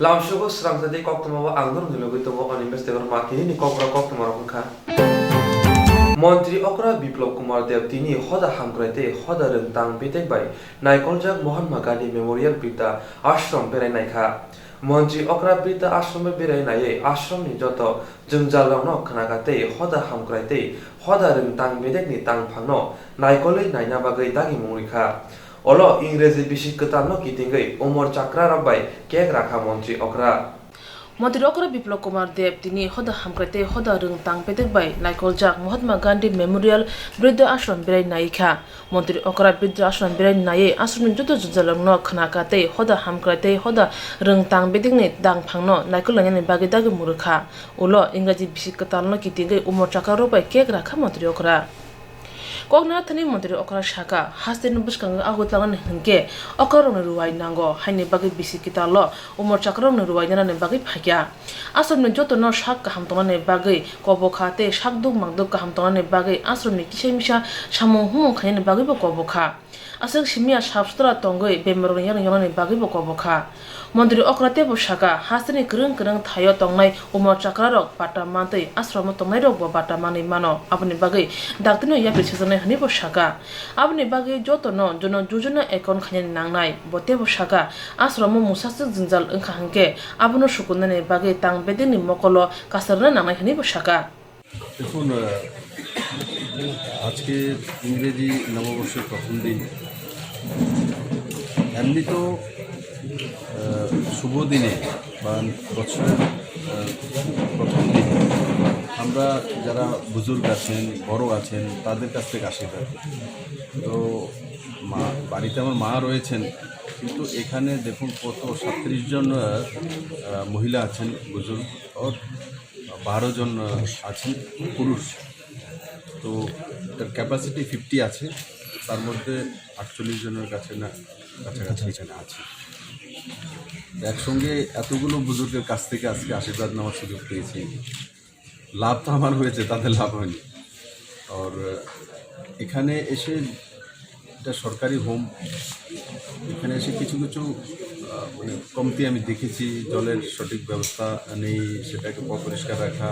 Launchoko Swrangchati Koktwma Angdor Nilogitomo on Investigator Makini Kokborok Koktwma Montri Okra Biplop Kumar Dev Tini Hoda Hamkrate Hoda Rentang Betek by Naikonjak Mahatma Gandhi Memorial Brita Ashram Berai Naikha Montri Okra Brita Ashram Berai Naye Ashram ni Joto Jungjalano Kanagate Hoda Hamkrate Hoda Rentang Betek ni Tang Pangno Naikole Naina Bagai Dagi Murika Olo Ingrezi Bishik Katano Kitingai Omor Chakra Rabai Kek Rakha Montri Okra Montri Okra Biplop Kumar Dev Tini Hoda Hamkrate Hoda Rentang Betek by Naikonjak Mahatma Gandhi Memorial Brida Ashram Berai Naikha Montri Okra Brida Ashram Berai Naye Ashram Joto Jungjalano Kanagate Hoda Hamkrate Hoda Rentang Betek ni Dang Pangno Naikolangani Bagai Dagi Murika Olo Ingrezi Bishik Katano Kitingai Omor Chakra Rabai Kek Rakha Montri Okra Kokna Thani Montri Okra Shaka Hastin Buskang Agutangan Hinke Okra Ruwai Nango Haini Bagi Bisikitalo Umor Chakram Ruwai Nan Bagi Pagya Asram Joto no Shak Hamtone Bagi Kobokate Shakdu Magdu Hamtone Bagi Asram Kishimisha Shamu Kain Bagi Koboka Asal Shimia Shabstra Tongoi Bemeron Yon Bagi Koboka Montri Okra Tebo Shaka Hasini Kurung Tayo Tongai Umor Chakrarok Patamante Asram Tonero Batamani Mano Abni Bagi Daktino Yapis Hanibo Shaka Abni Bagi Joto no Jono Jujuna Ekon Kanyan Nangnai Botebo Shaka Asramu Musasu Zinzal Unkahanke Abuno Shukunane Bagi Tang Bedini Mokolo Kasarna Nangai Hanibo Shaka দেখুন আজকে ইংরেজি নববর্ষের প্রথম দিন এমনি তো শুভ দিনে বা বছরের প্রথম দিনে আমরা যারা বুজুর্গ আছেন বড় আছেন তাদের কাছ থেকে আশীর্বাদ তো বাড়িতে আমার মা রয়েছেন কিন্তু এখানে দেখুন কত 37 জন মহিলা আছেন বুজুর্গ আর 12 জন আছেন পুরুষ তো তার ক্যাপাসিটি 50 আছে তার মধ্যে 48 জনের কাছে না কাছাকাছি এখানে আছে একসঙ্গে এতগুলো বুজুর্গের কাছ থেকে আজকে আশীর্বাদ নেওয়ার সুযোগ পেয়েছি লাভ তো আমার হয়েছে তাদের লাভ হয়নি আর এখানে এসে এটা সরকারি হোম এখানে এসে কিছু কিছু মানে কমতি আমি দেখেছি জলের সঠিক ব্যবস্থা নেই সেটাকে পরিষ্কার রাখা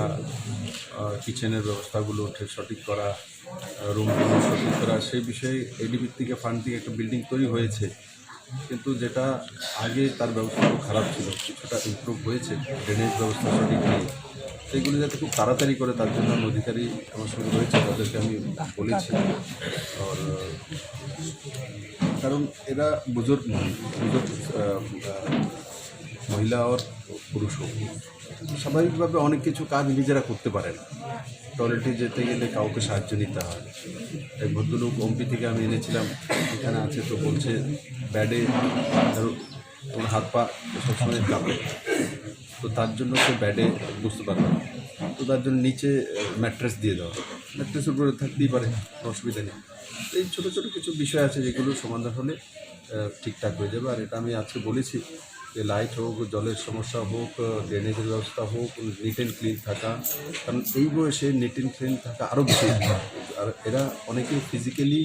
কিচেনের ব্যবস্থাগুলো সঠিক করা রুমগুলো সঠিক করা সেই বিষয়ে এডিবির থেকে ফান্ড থেকে একটা বিল্ডিং তৈরি হয়েছে কিন্তু যেটা আগে তার ব্যবস্থা খারাপ ছিল কিছুটা ইমপ্রুভ হয়েছে ড্রেনেজ ব্যবস্থা সঠিক নেই সেগুলো যাতে খুব তাড়াতাড়ি করে তার জন্য অধিকারী আমার সঙ্গে রয়েছে তাদেরকে আমি বলেছি আর কারণ এরা বুজুর্গ মহিলা আর পুরুষ হোক স্বাভাবিকভাবে অনেক কিছু কাজ নিজেরা করতে পারে না টয়লেটে যেতে গেলে কাউকে সাহায্য নিতে হয় এক ভদ্রলোক ওমপি থেকে আমি এনেছিলাম এখানে আছে তো বলছে ব্যাডে ধরো তোমার হাত পা সবসময় কাঁপে তো তার জন্য সে ব্যাডে বুঝতে পারবে না তো তার জন্য নিচে ম্যাট্রেস দিয়ে দেওয়া ম্যাট্রেসের উপরে থাকতেই পারে অসুবিধা নেই এই ছোটো ছোটো কিছু বিষয় আছে যেগুলো সমাধান হলে ঠিকঠাক হয়ে যাবে আর এটা আমি আজকে বলেছি যে লাইট হোক জলের সমস্যা হোক ড্রেনেজের ব্যবস্থা হোক নিট অ্যান্ড ক্লিন থাকা কারণ এই বয়সে নিট অ্যান্ড ক্লিন থাকা আরও বেশি আর এরা অনেকেই ফিজিক্যালি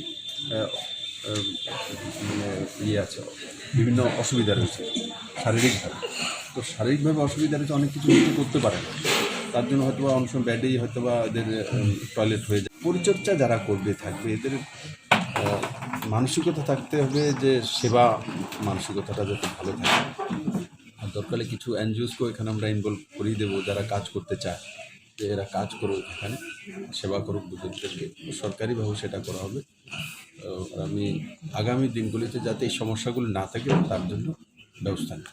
মানে আছে বিভিন্ন অসুবিধা রয়েছে শারীরিকভাবে তো শারীরিকভাবে অসুবিধা রয়েছে অনেক কিছু করতে পারে না তার জন্য হয়তো বা অনেক সময় ব্যাডেই হয়তো বা এদের টয়লেট হয়ে যায় পরিচর্যা যারা করবে থাকবে এদের মানসিকতা থাকতে হবে যে সেবা মানসিকতাটা যাতে ভালো থাকে আর দরকারে কিছু এনজিওসকেও এখানে আমরা ইনভলভ করিয়ে দেবো যারা কাজ করতে চায় যে এরা কাজ করুক এখানে সেবা করুক বুজুর্গদেরকে সরকারিভাবে সেটা করা হবে আমি আগামী দিনগুলিতে যাতে এই সমস্যাগুলো না থাকে তার জন্য ব্যবস্থা নেব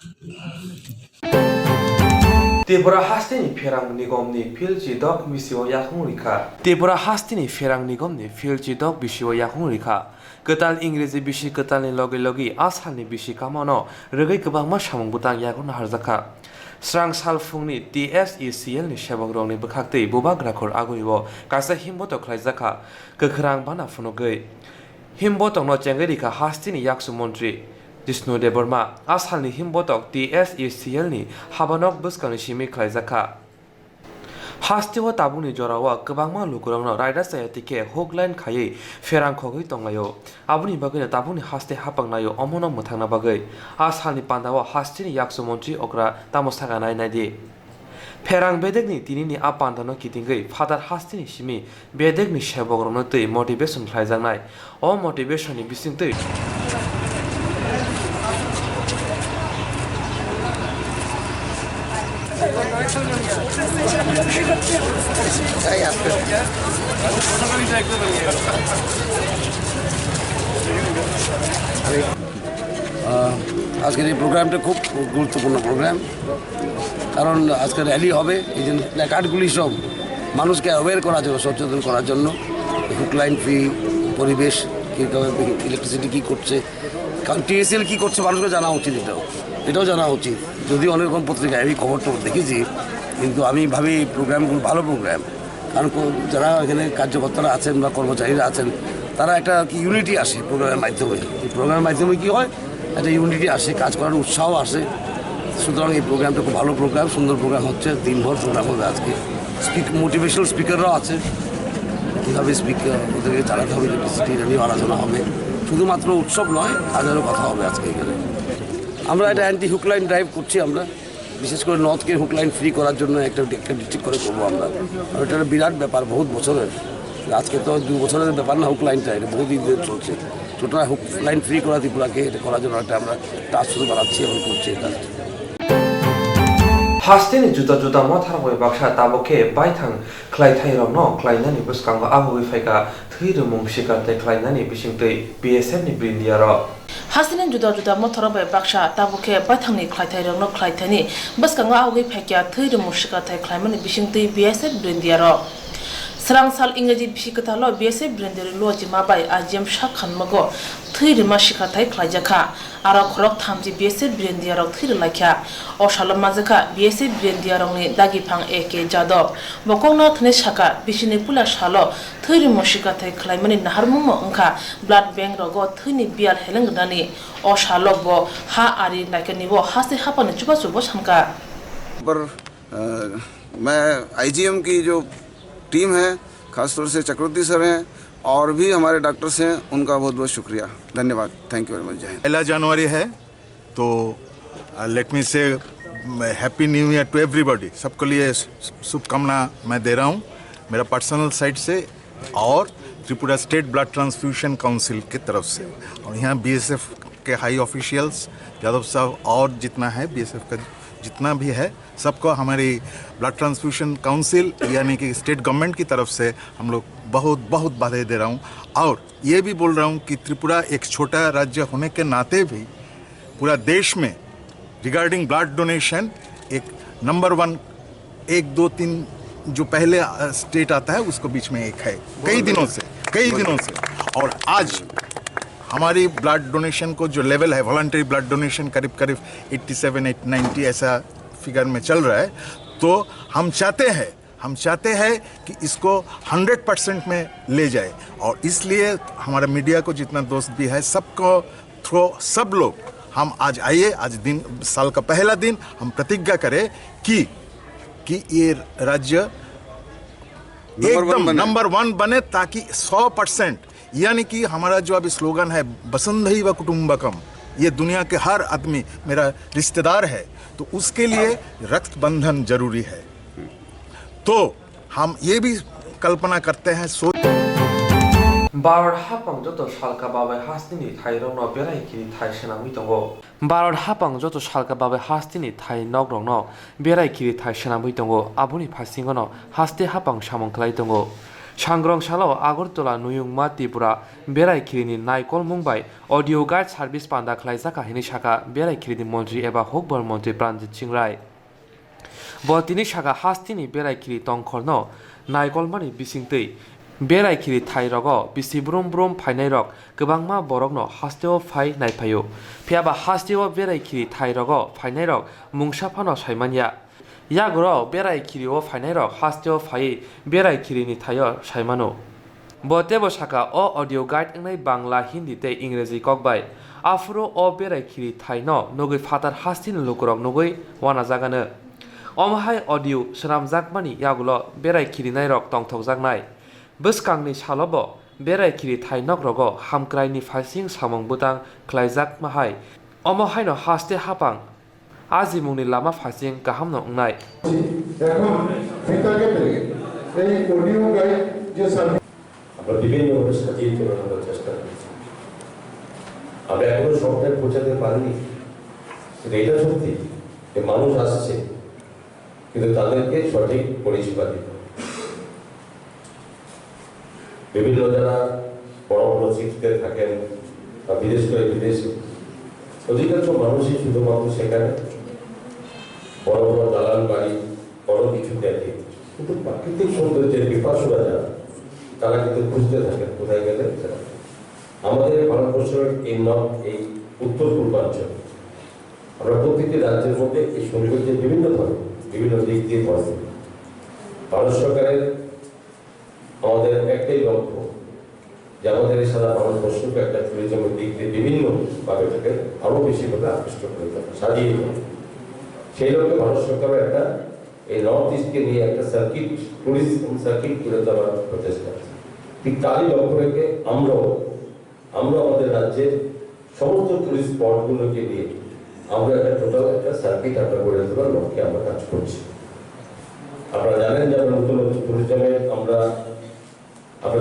Tebora hastini ferang nigomni filchi dok bisiwa yakung rika. Tebora hastini ferang nigomni filchi dok bisiwa yakung rika. Ketal Ingrezi bisi ketal ni logi asal ni bisi kamano regai kebang ma samung butang yakun harzaka. Srang salfungni TSECL ni shabang rong ni bekhakte bubak rakor aguibo kasa himboto klaizaka kekerang bana funogai. Himboto no cenggai rika hastini yaksu montri. Disno Deborma asal ni himbotok TSECL ni habanok buskang shimi klaizaka Hastiwa tabuni jorawa kebangma lukurangno raida sayatike hogline khaye ferang khogoi tonglayo abuni bagina tabuni haste hapangnayo omono muthangna bagai asani pandawa hastini yaksu monchi okra tamosaga nai naidi ferang bedegni tinini apandano kitingai father hastini simi bedegni shebogromno tei motivation khlaijangnai o motivation ni bisingtei আজকের এই প্রোগ্রামটা খুব গুরুত্বপূর্ণ programme কারণ আজকে rally হবে এই জন্য প্ল্যাকার্ডগুলি সব মানুষকে অ্যাওয়্যার করার জন্য সচেতন করার জন্য হুক লাইন ফ্রি পরিবেশ কীভাবে ইলেকট্রিসিটি কী করছে কারণ টিএসএল কী করছে মানুষকে জানা উচিত এটাও জানা উচিত যদিও অনেক রকম পত্রিকায় আমি খবর টবর দেখেছি কিন্তু আমি ভাবি এই প্রোগ্রামগুলো ভালো প্রোগ্রাম কারণ যারা এখানে কার্যকর্তারা আছেন বা কর্মচারীরা আছেন তারা একটা কি ইউনিটি আসে প্রোগ্রামের মাধ্যমে এই প্রোগ্রামের মাধ্যমে কী হয় একটা ইউনিটি আসে কাজ করার উৎসাহ আসে সুতরাং এই প্রোগ্রামটা খুব ভালো প্রোগ্রাম সুন্দর প্রোগ্রাম হচ্ছে দিনভর প্রোগ্রাম হবে আজকে মোটিভেশনাল স্পিকাররাও আছে কীভাবে স্পিকার ওদেরকে চালাতে হবে ইলেকট্রিসিটি এটা নিয়ে আলোচনা হবে শুধুমাত্র উৎসব নয় হাজারও কথা হবে আজকে এখানে আমরা একটা অ্যান্টি হুকলাইন ড্রাইভ করছি আমরা বিশেষ করে নর্থকে হুকলাইন ফ্রি করার জন্য একটা ডিস্ট্রিক্ট করে করবো আমরা আর এটা একটা বিরাট ব্যাপার বহুত বছরের আজকে তো 2 বছরের ব্যাপার না হুকলাইনটা এটা বহু দিন ধরে চলছে সুতরাং হুকলাইন ফ্রি করা ত্রিপুরাকে এটা করার জন্য একটা আমরা টাস্ক শুরু করাচ্ছি এবং করছি এটা Hastini juta mothar baksa taboke baithang klaithai romno klainani buskango abui faika thirumung shikarte klainani bisingtei BSF ni brindiaro Hastinin juda mothar baksa taboke baithangni klaithai romno klaithani buskango abui faika thirumung shikarte klaimani bisingtei BSF brindiaro Swrangchati ingreji bishikatalo BSF branderi loji mabai ajam shakhan mago thirima shikatai khlaijaka aro khorok thamji BSF brandiarok thirlaikha o shalom majaka BSF brandiarongni dagipang AK jadov bokongna thne shaka bishini pula shalo thirimo shikatai khlaimani naharmumo ongkha blood bank rogo thini bial helengdani o shalok bo ha ari naikani bo hase hapani chuba shanka पर मैं IGM की जो team है खासतौर से चक्रवर्ती sir हैं और भी हमारे डॉक्टर्स हैं उनका बहुत बहुत शुक्रिया धन्यवाद थैंक यू वेरी मच जय हिंद 1 जनवरी है तो let me say happy new year to everybody सबके लिए शुभकामना मैं दे रहा हूँ मेरा पर्सनल साइड से और Tripura state blood transfusion council की तरफ से और यहाँ BSF के हाई ऑफिशियल्स यादव साहब और जितना है BSF का जितना भी है सबको हमारी ब्लड ट्रांसफ्यूशन काउंसिल यानी कि स्टेट गवर्नमेंट की तरफ से हम लोग बहुत बहुत बधाई दे रहा हूँ और ये भी बोल रहा हूँ कि त्रिपुरा एक छोटा राज्य होने के नाते भी पूरा देश में रिगार्डिंग ब्लड डोनेशन एक नंबर 1 1 2 3 जो पहले स्टेट आता है उसको बीच में एक है कई दिनों से और आज हमारी ब्लड डोनेशन को जो लेवल है वॉलंटरी ब्लड डोनेशन करीब 87-90 ऐसा फिगर में चल रहा है तो हम चाहते हैं कि इसको 100% में ले जाए और इसलिए हमारा मीडिया को जितना दोस्त भी है सबको थ्रू सब लोग हम आज आइए आज दिन साल का पहला दिन हम प्रतिज्ञा करें कि ये राज्य एकदम नंबर 1 बने ताकि 100% यानी कि हमारा जो अभी स्लोगन है वसुंधैव कुटुंबकम ये दुनिया के हर आदमी मेरा रिश्तेदार है तो उसके लिए रक्त बंधन जरूरी है तो हम ये भी कल्पना करते हैं Barod hapang joto shalka babai hastini thairongno berai kiri thai senamui tongo Barod hapang joto shalka babai hastini thai nogrongno berai kiri thai senamui tongo abuni phasingono haste hapang samongklai tongo Sangrong Shalo Agortola Nuyungma Tripura Berai Kirini Naikol Mumbai Audio Guide Service Panda Klaisaka Hini Shaka Berai Kirini Montri Eba Hokbor Montri Pranjit Chingrai Botini Shaka Hastini Berai Kiri Tongkorno Naikol Mani Bisingtei Berai Kiri Thai Rogo Bisi Brum Brum Painai Rok Gabangma Borogno Hasteo Phai Naipayo Piaba Hasteo Berai Kiri Thai Rogo Painai Rok Mungshapano Saimanya Yagro berai kiri o fainai rok hasteo phai berai kiri ni thayo saimano botebo saka o audio guide ngai bangla hindi te ingreji kokbai afro o berai kiri thai no nogoi fatar hastin lukurok nogoi wana jagano Omahai audio Swrangchati yagulo berai khirinai rok tongthokjaknai. Bwskangni salobo berai khiri thainok rogo hamkraini phasing samong butang khlaijak mahai. Omahai no haste hapang Azimungni lama phasing kaham no ungnai. আমরা বিভিন্নভাবে সাজিয়ে তোলার আমরা চেষ্টা করছি। আমরা এখনো সবটাই পৌঁছাতে পারিনি, কিন্তু এটা সত্যি যে মানুষ আসছে, কিন্তু তাদেরকে সঠিক পরিষেবা দিতে হবে। বিভিন্ন যারা বড় বড় সিটিতে থাকেন বা বিদেশ করে বিদেশে, অধিকাংশ মানুষই শুধুমাত্র সেখানে বড় বড় দালান বাড়ি বড় কিছু দেখে, কিন্তু প্রাকৃতিক সৌন্দর্যের পিপাসুরা যারা তারা কিন্তু খুঁজতে থাকেন কোথায় গেলে। আমাদের ভারতবর্ষের এই উত্তর পূর্বাঞ্চল, আমরা প্রতিটি রাজ্যের মধ্যে এই সৌন্দর্যের বিভিন্ন ধরনের বিভিন্ন দিক দিয়ে পড়ে। ভারত সরকারের আমাদের একটাই লক্ষ্য যে আমাদের এই সারা ভারতবর্ষকে একটা ট্যুরিজমের দিক দিয়ে বিভিন্নভাবে থেকে আরো বেশি ভাবে আকৃষ্ট করে সাজিয়ে দেবে। সেই লক্ষ্যে ভারত সরকারের একটা এই নর্থ ইস্টকে নিয়ে একটা সার্কিট ট্যুরিজম সার্কিট করে দেওয়ার প্রচেষ্টা আছে। ঠিক তারই লক্ষ্য রেখে আমরা আমাদের রাজ্যের সমস্ত টুরিস্ট স্পটগুলোকে নিয়ে আমরা একটা টোটাল একটা সার্কিট আমরা গড়ে তোলার লক্ষ্যে আমরা কাজ করছি। আপনারা জানেন যে আমরা নতুন নতুন টুরিজমে আমরা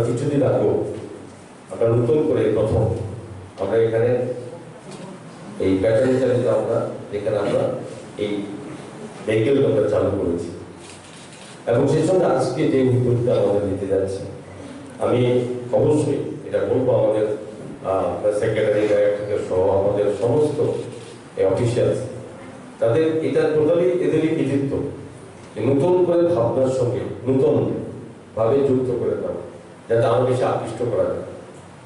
কিছুদিন আগেও আমরা নতুন করে প্রথম আমরা এখানে এই ব্যাটারি চালিত যেখানে আমরা এই ভেহিকেল আমরা চালু করেছি, এবং সেই সঙ্গে আজকে যে উদ্যোগটা আমাদের নিতে যাচ্ছে, আমি অবশ্যই এটা বলবো আমাদের সেক্রেটারি ডাইরেক্টর সহ আমাদের সমস্ত অফিসিয়ালস, তাদের এটা টোটালি এদেরই কৃতিত্ব নতুন করে ভাবনার সঙ্গে নতুন ভাবে যুক্ত করে দেওয়া, যাতে আরো বেশি আকৃষ্ট করা যায়।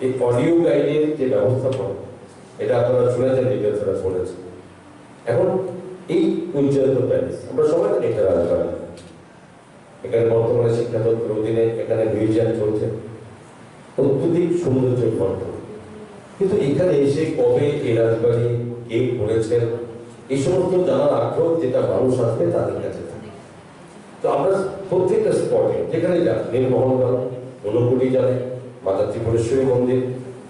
এই অডিও গাইডের যে ব্যবস্থাপনা, এটা আপনারা শুনেছেন, ডিটেলসরা বলেছেন। এখন এই উজ্জ্বলিত প্যালেস আমরা সবাই এটা রাজবাড়ি, এখানে বর্তমানে শিক্ষাতত্ত্বের অধীনে এখানে মিউজিয়াম চলছে, অত্যধিক সৌন্দর্য বর্তমান। কিন্তু এখানে এসে কবে এই রাজবাড়ি কে করেছেন এই সমস্ত জানার আগ্রহ যেটা মানুষ আসবে তাদের কাছে থাকে। তো আমরা প্রত্যেকটা স্পটে যেখানে যান, নীলমহলগঞ্জ, অনুকুটি জানে, মাতা ত্রিপুরেশ্বরী মন্দির,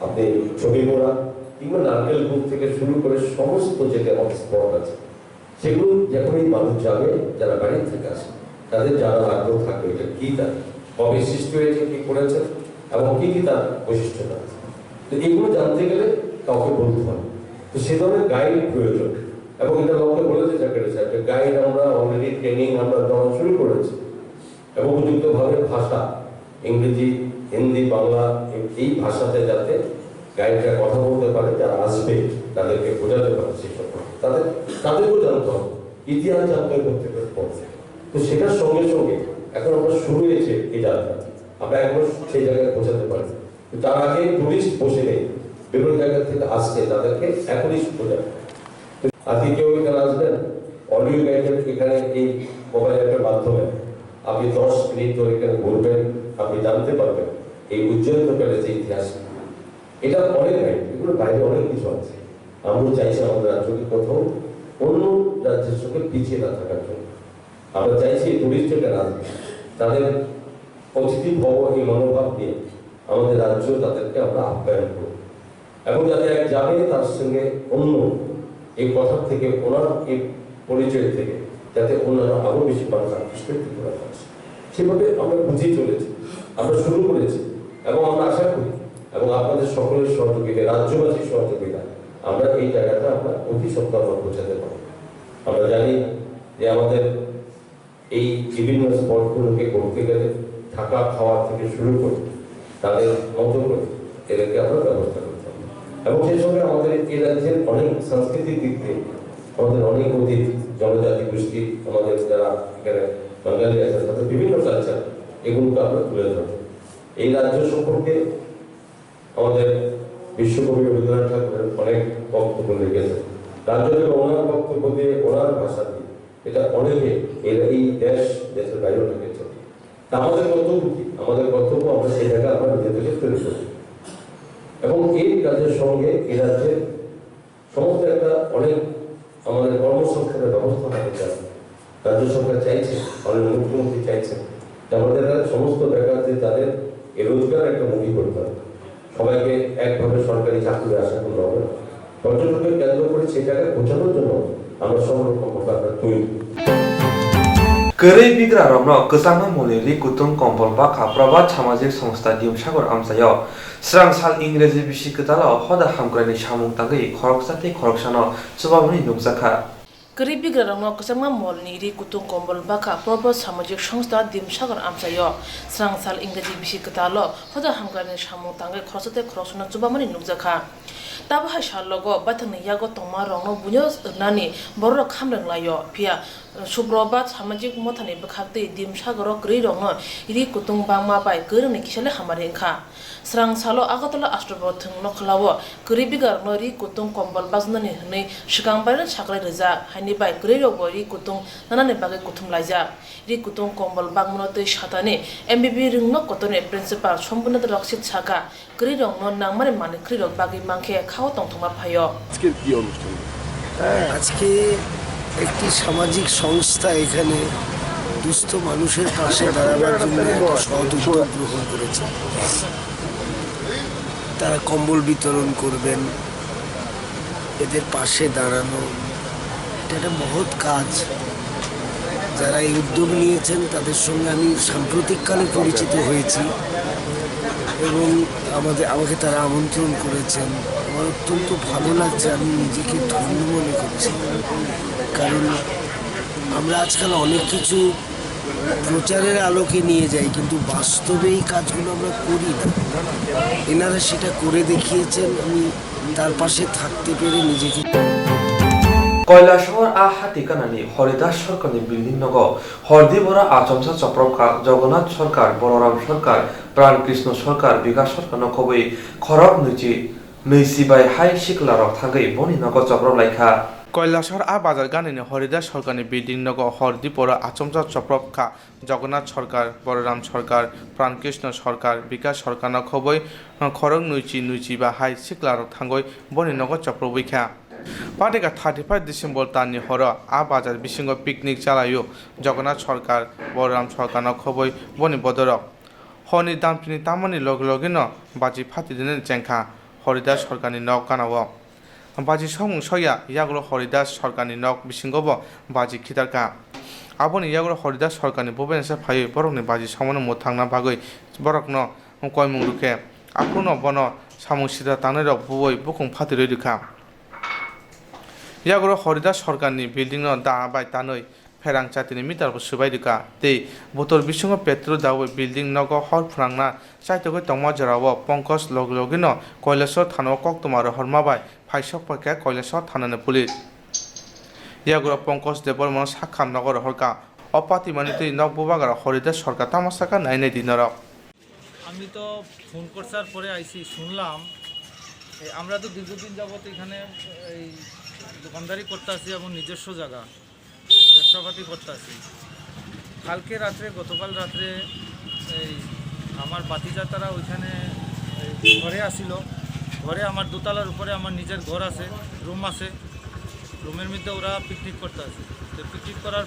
আপনি ছবিমোড়া কিংবা নারকেলপুর থেকে শুরু করে সমস্ত যেটা স্পট আছে, সেগুলো যখনই মানুষ যাবে যারা বাড়ির থেকে আসে তাদের জানার আগ্রহ থাকবে এটা কি, তার কবে সৃষ্টি হয়েছে, কি করেছে এবং কি কি তার বৈশিষ্ট্যতা আছে। তো এগুলো জানতে গেলে কাউকে বলতে হবে, তো সে ধরনের গাইড প্রয়োজন। এবং এটা লক্ষ্য বলেছে চাকরিটা একটা গাইড আমরা অলরেডি ট্রেনিং আমরা দেওয়া শুরু করেছি, এবং উপযুক্তভাবে ভাষা ইংরেজি, হিন্দি, বাংলা এই ভাষাতে যাতে গাইডরা কথা বলতে পারে, যারা আসবে তাদেরকে বোঝাতে পারে, সেই সব তাদেরকেও জানতে হবে, ইতিহাস জানতে হবে প্রত্যেকের পথে। তো সেটার সঙ্গে সঙ্গে এখন আমরা শুরু হয়েছে এই যাত্রা, আমরা এখন সেই জায়গায় পৌঁছাতে পারি। তার আগে টুরিস্ট বসে নেই, বিভিন্ন জায়গা থেকে আসছে, তাদেরকে এখনই বোঝা। আজকে কেউ এখানে আসবেন, অডিও গাইডের এখানে এই মোবাইল অ্যাপের মাধ্যমে আপনি 10 মিনিট ধরে এখানে ঘুরবেন, আপনি জানতে পারবেন এই উজ্জ্বলিত প্যালেসের ইতিহাস। এটা অনেক গাইড, এগুলো বাইরে অনেক কিছু আছে। আমরা চাইছি আমাদের রাজ্যকে কোথাও অন্য রাজ্যের সঙ্গে পিছিয়ে না থাকার জন্য। আমরা চাইছি টুরিস্ট যারা আসবে তাদের অতিথি ভব এই মনোভাব নিয়ে আমাদের রাজ্য তাদেরকে আমরা আপ্যায়ন করব, এবং যাতে এক যাবে তার সঙ্গে অন্য এই কথা থেকে ওনার এই পরিচয় থেকে যাতে অন্যরা আরো বেশি মানুষ আকৃষ্ট করা যাচ্ছে, সেভাবে আমরা বুঝিয়ে চলেছি, আমরা শুরু করেছি, এবং আমরা আশা করি এবং আপনাদের সকলের সহযোগিতা, রাজ্যবাসীর সহযোগিতা আমরা এই জায়গাটা আমরা অতি সপ্তাহ পৌঁছাতে পারব। আমরা জানি যে আমাদের এই বিভিন্ন স্পটগুলোকে করতে গেলে থাকা খাওয়া থেকে শুরু করে তাদের মতো করে এদেরকে আমরা ব্যবস্থা করতে হবে, এবং সেই সঙ্গে আমাদের এই রাজ্যের অনেক সাংস্কৃতিক দিক থেকে আমাদের অনেক অধিক জনজাতি গোষ্ঠী, আমাদের যারা এখানে বাঙালি আছে তাদের বিভিন্ন কালচার, এগুলোকে আমরা তুলে ধরবো। এই রাজ্য সম্পর্কে আমাদের বিশ্বকবি রবীন্দ্রনাথ ঠাকুরের অনেক বক্তব্য লিখেছেন, রাজ্য থেকে ওনার বক্তব্য দিয়ে ওনার ভাষা দিয়ে এটা অনেকে এই দেশের বাইরেও লিখেছে। আমাদের কর্তব্য কি? আমাদের কর্তব্য আমরা সেই জায়গায় আমরা নিজেদেরকে তৈরি করি, এবং এই কাজের সঙ্গে এই রাজ্যের সমস্ত একটা অনেক আমাদের কর্মসংস্থানের ব্যবস্থা হতে চায়, রাজ্য সরকার চাইছে, মাননীয় মুখ্যমন্ত্রী চাইছেন আমাদের সমস্ত বেকারদের তাদের রোজগার একটা মুভি করতে হবে। সবাইকে একভাবে সরকারি চাকরি আশা করতে হবে না। পর্যটনকে কেন্দ্র করে সেটাকে বোঝানোর জন্য আমরা সব রকম তৈরি। Kerai bigra romno kesanga moliri kutung kompol baka prabat samajik সংস্থা ডিমসাগর আমসায় স্রাংসাল ইংরেজি বিশিকতালো হদা হামগ্রানি সামুং তাঙ্গি খরকসাতে খরকসানো সুবামনি নুকজাখা Kerai bigra romno kesanga moliri kutung kompol baka prabat samajik সংস্থা ডিমসাগর আমসায় স্রাংসাল ইংরেজি বিশিকতালো হদা হামগ্রানি সামুং তাঙ্গি খরকসাতে খরকসানো সুবামনি নুকজাখা Tabah shalogo batang yago tongma rongno bunyo nani borok khamreng layo pia subrobat samajik mothani bekhakte dimsagoro gri rongno iri kutung bangma bai gerni kisale hamare kha srang salo agatala astrobo thungno khlawo gri bigar no ri kutung kombol baznani hne shikang baran sakrai reja haini bai gri rogo ri kutung nanane bagai kutum laija ri kutung kombol bangmo tei satane mbb ringno kotone principal sombunat raksit chaka gri rongno nangmare mane gri rog bagai mangkhe খাও তংথংমা ফাইও আজকের কি অনুষ্ঠান? আজকে একটি সামাজিক সংস্থা এখানে দুস্থ মানুষের পাশে দাঁড়াবার জন্য একটা সৎ উদ্যোগ গ্রহণ করেছে। তারা কম্বল বিতরণ করবেন, এদের পাশে দাঁড়ানো, এটা একটা মহৎ কাজ। যারা এই উদ্যোগ নিয়েছেন তাদের সঙ্গে আমি সাম্প্রতিককালে পরিচিত হয়েছি এবং আমাকে তারা আমন্ত্রণ করেছেন। আমার অত্যন্ত ভালো লাগছে, আমি নিজেকে ধন্য মনে করছি। কারণ আমরা আজকাল অনেক কিছু প্রচারের আলোকে নিয়ে যাই, কিন্তু বাস্তবে এই কাজগুলো আমরা করি না। এনারা সেটা করে দেখিয়েছেন, আমি তার পাশে থাকতে পেরে নিজেকে কৈলাসহর হাতিকানানি হরিদাস সরকারনি বিল্ডিং নগ হরদিবরা আচমসা চপ্রকা জগন্নাথ সরকার বলরাম সরকার প্রাণকৃষ্ণ সরকার বিকাশ সরকার নকবই খরক নৈসিবাই হাই শিকলারক থাঙ্গই বনি নগ চপ্র লাইখা কৈলাসহর বাজার গানিনি হরিদাস সরকারনি বিল্ডিং নগ হরদিবরা আচমসা চপ্রকা জগন্নাথ সরকার বলরাম সরকার প্রাণকৃষ্ণ সরকার বিকাশ সরকার নকবই খরক নৈচিবা হাই শিকলারক থাঙ্গই বনি নগ চপ্র বৈখা পাটেকা 35 ডিসেম্বর তানি হর বাজার বিশৃঙ্গ পিকনিক চালায়ু জগন্নাথ সরকার বলরাম সরকার নখবই বনি বদরক হনি দামপিনি তামনি লগিন বাজি ফাতি দিনের চেংখা হরিদাস সরকারনি নক কানাও বাজি সমুং সয়া ইয়াগুলো হরিদাস সরকারনি নক বিশৃঙ্গব বাজি খিতারকা আবনি ইয়াগুলো হরিদাস সরকারনি ভুবনেশ্বর ফাই বরকনি বাজি সামনে মো থাংনা ভাগৈ বরকন কয়মুং রুখে আকুন বন সামুং সিধা তানের বুবই বুকুং ফাতি রইখা ইয়াগুলো হরিদাস সরকারনি বিল্ডিং দা বাই তানৈ Swrangchati মিটার সুবাই দিকা তৈ বোতল বিসঙ্গ পেট্রো দাওই বিল্ডিং নগ হর ফুরাংনা চাইতগৈ তংমা জরাও পঙ্কজ লগিন কৈলাসর থানো কক্তমার হরমাবাই ফাইসক পাকে কৈলাসর থানানে পুলিশ ইয়াগুলো পঙ্কজ দেবর মন সাক্ষাম নগর হরকা অপাতি মানিতৈ নগ বুবাগার হরিদাস সরকার তামাশাকা নাইনে দিনরক আমি তো ফোন করছার পরে আইসি শুনলাম আমরা তো দীর্ঘদিন যাবত এখানে এই দোকানদারি করতে আসি এবং নিজস্ব জায়গা ব্যবসাপাতি করতে আসি। গতকাল রাত্রে এই আমার বাতিজা তারা ওইখানে ঘরে আসিল। ঘরে আমার দোতলার উপরে আমার নিজের ঘর আছে, রুম আছে, রুমের মধ্যে ওরা পিকনিক করতে আসে। তো পিকনিক করার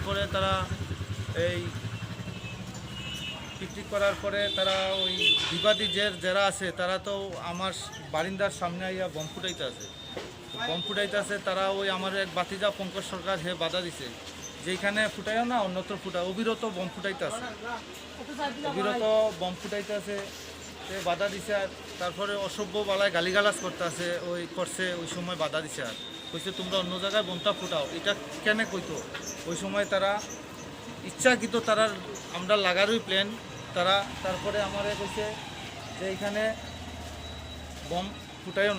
পরে তারা ওই বিবাদী যারা আছে তারা তো আমার বারিন্দার সামনে আইয়া বম ফুটাইতে আছে। তারা ওই আমার এক বাতিজা পঙ্কজ সরকার হে বাধা দিছে, যেখানে ফুটাইও না অন্যত্র অবিরত বম ফুটাইতে আছে, বাধা দিছে। আর তারপরে অসভ্য বালায় গালিগালাজ করছে ওই সময় বাধা দিছে। আর কইছে তোমরা অন্য জায়গায় বোমটা ফুটাও, এটা কেন কইতো? ওই সময় তারা ইচ্ছাকৃত তারা আমরা লাগারই প্ল্যান তারা। তারপরে আমারে কইছে যে এইখানে বম ফুটাইও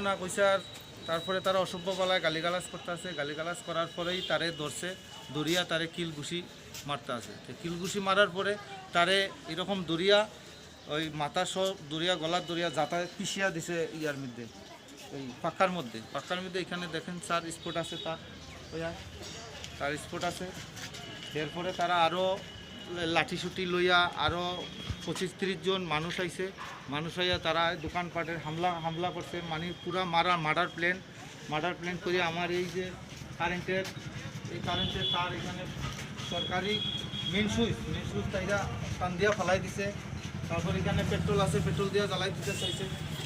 না কইছে। আর তারপরে তারা অসভ্য বলায় গালিগালাজ করতেছে। গালিগালাজ করার পরেই তারে ধরছে, দরিয়া তারে কিলঘুষি মারতে আছে। কিলঘুষি মারার পরে তারে এরকম দরিয়া ওই মাথা সহ দরিয়া গলার দরিয়া যাতায়াত পিছিয়া দিছে ইয়ার মধ্যে, ওই পাক্কার মধ্যে এখানে দেখেন স্যার স্পট আছে, তার স্পট আছে। এরপরে তারা আরও লাঠিসুটি লইয়া আরও 25-30 জন মানুষ আইয়া তারা দোকানপাটের হামলা করছে। মানে পুরা মার্ডার প্ল্যান করে আমার এই যে কারেন্টের এই কারেন্টের তার এখানে সরকারি মেন সুইচ তাইরা টান দিয়া ফেলাই দিছে। তারপর এখানে পেট্রোল আছে, পেট্রোল দিয়ে জ্বালাই দিতে চাইছে।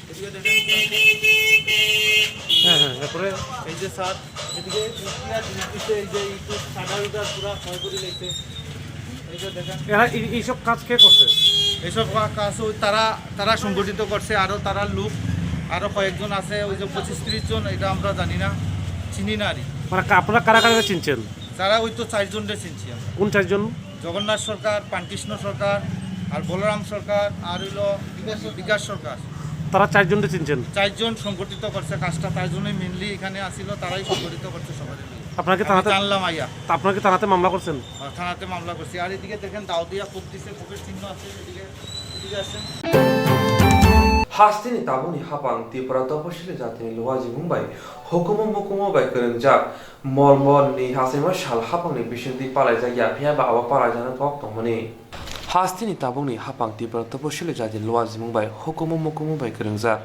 এদিকে দেখেন তারপরে এই যে স্যার এদিকে জিনিস দিচ্ছে, এই যে একটু সাদাটা পুরা ক্ষয় করে লেগেছে। এই যে দেখেন এইসব কাজ কে করছে? এইসব কাজ ওই তারা সংগঠিত করছে। আরও তারা লোক আরও কয়েকজন আছে, ওই যে 25-30 জন, এটা আমরা জানি না, চিনি না আরই। মানে আপনারা কারা কারা চিনছেন? তারা ওই তো 4 জনরে চিনছি আমরা। কোন 4 জন? জগন্নাথ সরকার, পানকৃষ্ণ সরকার, আর বলরাম সরকার, আর হইল বিকাশ সরকার। তারা 4 জনকে চিনছেন? 4 জন সংগঠিত করছে কাজটা, 4 জনই মেনলি এখানে আসিল, তারাই সংগঠিত করছে সবাই। আপনাকে থানাতে জানলাম আইয়া। আপনাকে থানাতে মামলা করছেন? থানাতে মামলা করছি। আর এদিকে দেখেন দাও দিয়া কোপ দিছে, কোপের চিহ্ন আছে। এদিকে আসেন। Hastini tabuni hapang Tripura topashili jatini luwaji Mumbai hukumu bai kerenjak molbon ni hasima shal hapang ni bishindi palai jagya phia ba awa palai jana Koktwmani. Hastini tabuni hapang Tripura topashili jatini luwaji Mumbai hukumu bai kerenjak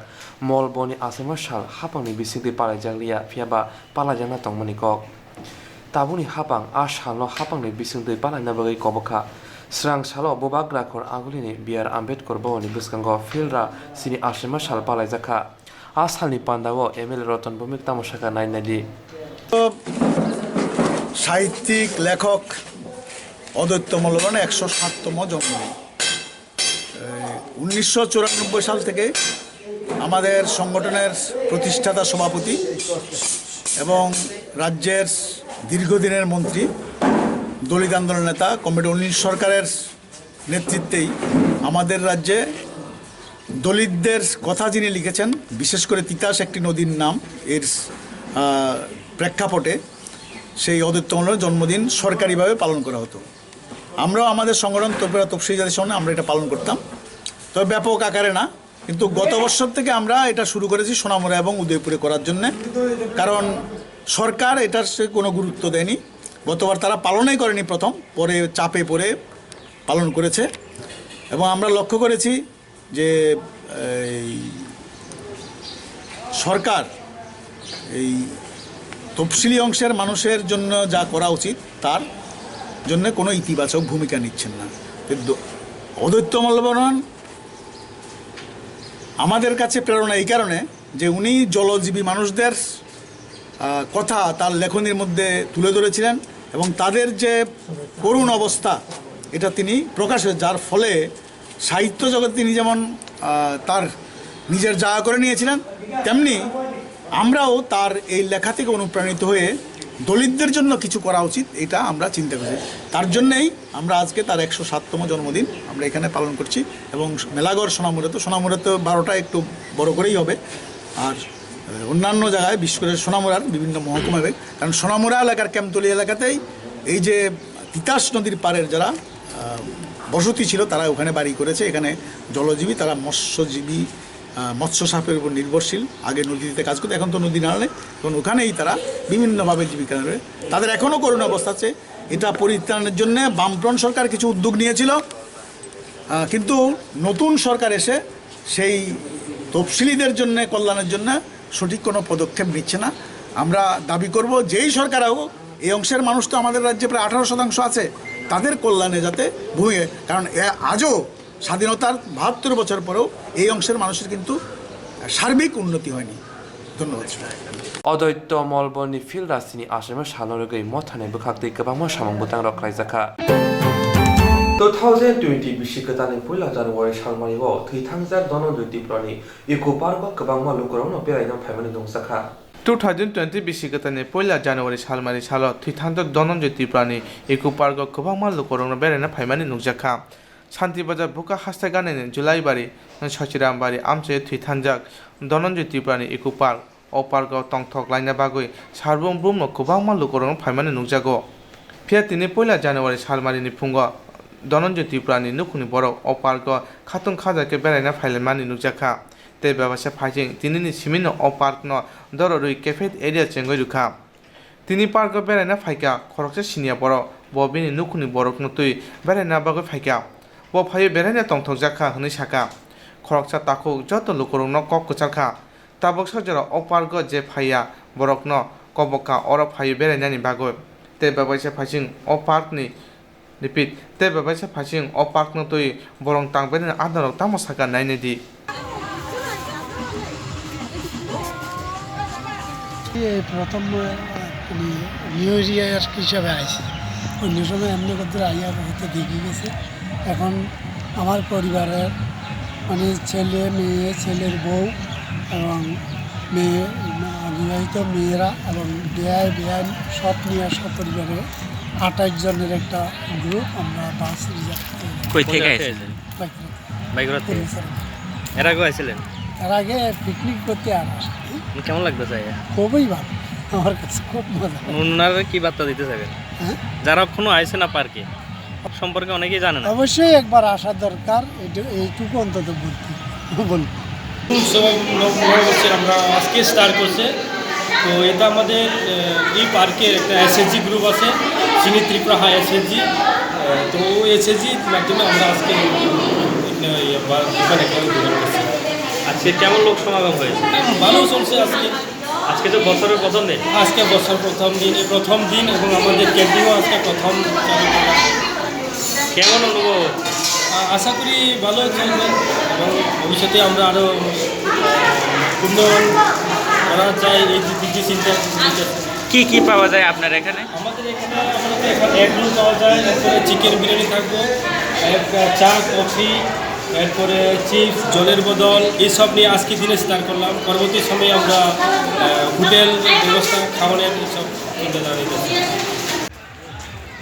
molbon ni hasima shal hapang ni bishindi palai jagya phia ba palai jana Koktwmani kok. Tabuni hapang ashalo hapang ni bishindi palai na bagai kobokha. Swrangchati bobak rakhor agulini biar Ambedkar bawani bwskango filra sini ashima sal palaijaka asalni pandao MLA Ratan Bhumik tamoshaka nainadi সাহিত্যিক লেখক অদ্বৈত মল্লবনের 107তম জন্মদিন। 1994 সাল থেকে আমাদের সংগঠনের প্রতিষ্ঠাতা সভাপতি এবং রাজ্যের দীর্ঘদিনের মন্ত্রী, দলিত আন্দোলন নেতা, কমরেড অনিল সরকারের নেতৃত্বেই আমাদের রাজ্যে দলিতদের কথা যিনি লিখেছেন, বিশেষ করে তিতাস একটি নদীর নাম, এর প্রেক্ষাপটে সেই অদ্বৈত মল্লবনের জন্মদিন সরকারিভাবে পালন করা হতো। আমরাও আমাদের সংগঠন ত্রিপুরা তফসিলি জাতির সামনে আমরা এটা পালন করতাম, তবে ব্যাপক আকারে না। কিন্তু গত বছর থেকে আমরা এটা শুরু করেছি সোনামুড়া এবং উদয়পুরে করার জন্যে, কারণ সরকার এটার সে কোনো গুরুত্ব দেয়নি। গতবার তারা পালনই করেনি, প্রথম, পরে চাপে পড়ে পালন করেছে। এবং আমরা লক্ষ্য করেছি যে সরকার এই তফসিলি অংশের মানুষের জন্য যা করা উচিত তার জন্য কোনো ইতিবাচক ভূমিকা নিচ্ছেন না। অদ্বৈত মল্লবন আমাদের কাছে প্রেরণা এই কারণে যে উনি জলজীবী মানুষদের কথা তার লেখনীর মধ্যে তুলে ধরেছিলেন এবং তাদের যে করুণ অবস্থা এটা তিনি প্রকাশে, যার ফলে সাহিত্য জগতে তিনি যেমন তার নিজের জায়গা করে নিয়েছিলেন, তেমনি আমরাও তার এই লেখা থেকে অনুপ্রাণিত হয়ে দলিতদের জন্য কিছু করা উচিত, এটা আমরা চিন্তা করছি। তার জন্যেই আমরা আজকে তার 107তম জন্মদিন আমরা এখানে পালন করছি। এবং মেলাগড় সোনামুড়াতে 12টা একটু বড় করেই হবে, আর অন্যান্য জায়গায় বিশেষ করে সোনামুড়ার বিভিন্ন মহকুমা হবে। কারণ সোনামুড়া এলাকার ক্যাম্পতলি এলাকাতেই এই যে তিতাস নদীর পাড়ের যারা বসতি ছিল তারা ওখানে বাড়ি করেছে। এখানে জলজীবী, তারা মৎস্যজীবী, মৎস্য সাপের উপর নির্ভরশীল। আগে নদীতে কাজ করতে, এখন তো নদী নাড়ালে, এখন ওখানেই তারা বিভিন্নভাবে জীবিকা নেবে। তাদের এখনও করুণ অবস্থা আছে। এটা পরিত্রাণের জন্য বামফ্রন্ট সরকার কিছু উদ্যোগ নিয়েছিল, কিন্তু নতুন সরকার এসে সেই তফসিলিদের জন্য, কল্যাণের জন্য সঠিক কোনো পদক্ষেপ নিচ্ছে না। আমরা দাবি করব যেই সরকার হোক, এই অংশের মানুষ তো আমাদের রাজ্যে প্রায় 18% আছে, তাদের কল্যাণে যাতে ভূমিকা, কারণ আজও স্বাধীনতার 72 বছর পরেও এই অংশের মানুষের কিন্তু সার্বিক উন্নতি হয়নি। ধন্যবাদ। অদ্বৈত মল্লবনি filra sini ashima shalorogei mothane bukhaktei kwbangma samung butang rok khlaijaka 2020 bishikotani 1 January salmario thwithangjak Dhananjay Triprani Eco Park kwbangma lukorokno beraina phaimani dongjakha 2020 bishikotani 1 January salmari salo thwithangjak Dhananjay Triprani Eco Park kwbangma lukorokno beraina phaimani nukjakha Santibazar buka hashtagane July bari Sachiram bari amche thwithangjak Dhananjay Triprani Eco Park o parko tongthok laina bagoi sarbom brumno kwbangma lukorokno phaimani nukjago phia tini 1 January salmarini phungo Dhananjay Triprani nukuni borok o parko khatung khajake beraina phailmani nukjakha te babasa phaijing tinini simino o parkno dororui cafe area chengoi rukha tini parko beraina phaika khoroksa sinia borok bobini nukuni borokno tui beraina bagoi phaika bo phaio beraina tongthokjakha hwnui saka khoroksa takuk joto lukorokno kok kucharkha tabok sajara o parko je phaiya borokno koboka oro phaio berainani bagoi te babaisa phasing o park ni repeat te babaisa phasing o park no toi borong tangben adarok tamo saka naine di প্রথম new year হিসাবে আইসি অন্য সময় এমনি করতে আইয়া হতে দেখে গেছে। এখন আমার পরিবারের মানে ছেলে মেয়ে ছেলের বউ এবং মেয়ে বিবাহিত মেয়েরা এবং বেআইন সব নিয়ে সব পরিবারে 28 জনের একটা গ্রুপ আমরা বাস রিজার্ভ কই থেকে এসেছেন? বাইকরাতে। এর আগে আসছিলেন? এর আগে পিকনিক করতে আর আসি। কেমন লাগতো জায়গা? খুবই ভালো, আমার কাছে খুব মজা। ওনারা কি বার্তা দিতে চাবেন যারা এখনো আইছে না পার্কে সম্পর্কে অনেকেই জানে না? অবশ্যই একবার আসা দরকার, এইটুকু অন্তত বলবো। আমরা আজকে স্টার্ট করছে, তো এটা আমাদের এই পার্কের একটা এসএসজি গ্রুপ আছে, চিনি ত্রিপুরা হাই এসএসজি। তো এসএসজির মাধ্যমে আমরা আজকে করছি। আজকে কেমন লোক সমাগম হয়েছে? ভালো চলছে আজকে। আজকে তো বছরের প্রথম দিন। আজকে বছর প্রথম দিন এবং আমাদের ক্যাম্পিংও আজকে প্রথম চালু করা। কেমন অনুভব? আশা করি ভালো চলবে এবং ভবিষ্যতে আমরা আরও উন্নয়ন করা যায় এই দিকে চিন্তা। কি পাওয়া যায় আপনার এখানে? আমাদের এখানে এগ রোল পাওয়া যায়, এরপরে চিকেন বিরিয়ানি থাকবো, চা কফি, এরপরে চিপস, জলের বোতল, এইসব নিয়ে আজকে দিনে স্টার্ট করলাম। পরবর্তী সময়ে আমরা হোটেল ব্যবস্থা, খাবারের সব চিন্তা জানিয়েছি।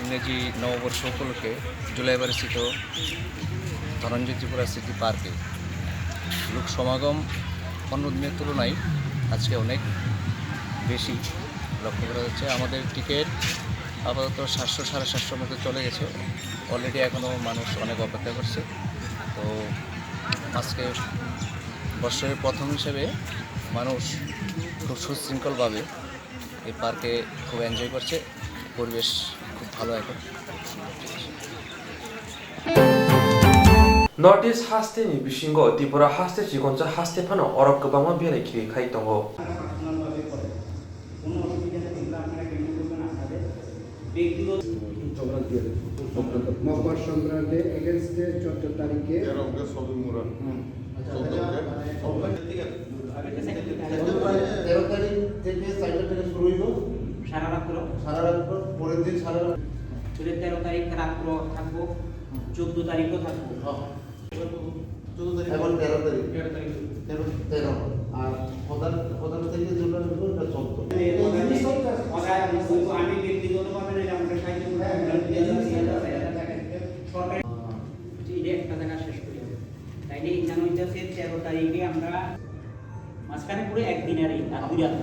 ইংরেজি নববর্ষ উপলক্ষে জুলাইবাড়িস্থিত ধনঞ্জয় স্মৃতি পার্কে লোক সমাগম অন্য দিনের তুলনায় আজকে অনেক বেশি লক্ষ্য করা যাচ্ছে। আমাদের টিকিট আপাতত 700-750 মধ্যে চলে গেছে। অলরেডি এখনও মানুষ অনেক অপেক্ষা করছে। তো আজকে বছরের প্রথম হিসেবে মানুষ খুব সুশৃঙ্খলভাবে এই পার্কে খুব এনজয় করছে। পরিবেশ খুব ভালো এখন। नर्थ इस्ट हास्टेनि बिसिंगो त्रिपुरा हास्टे चिकनचा हास्टे फानो अरब गोबांमा बेरायखिरि खाइ दंगो মকর সংক্রান্তি এগেইনস্টে 14 তারিখে 13 তারিখ থেকে 4 থেকে শুরু হইব সারা রাত পরের দিন সারা রাত 13 তারিখ রাত্র থাকবো, 14 তারিখও থাকবো। 14 তারিখ এখন 13 তারিখ আর প্রধান থেকে যেটা হলো এটা 14 আমি ব্যক্তিগতভাবে আমরা সাহায্য সরকারি একটা জায়গা শেষ করি, তাইলে এখানে হইতেছে 13 তারিখে আমরা মাঝখানে পুরো একদিনেরই আর 2 রাত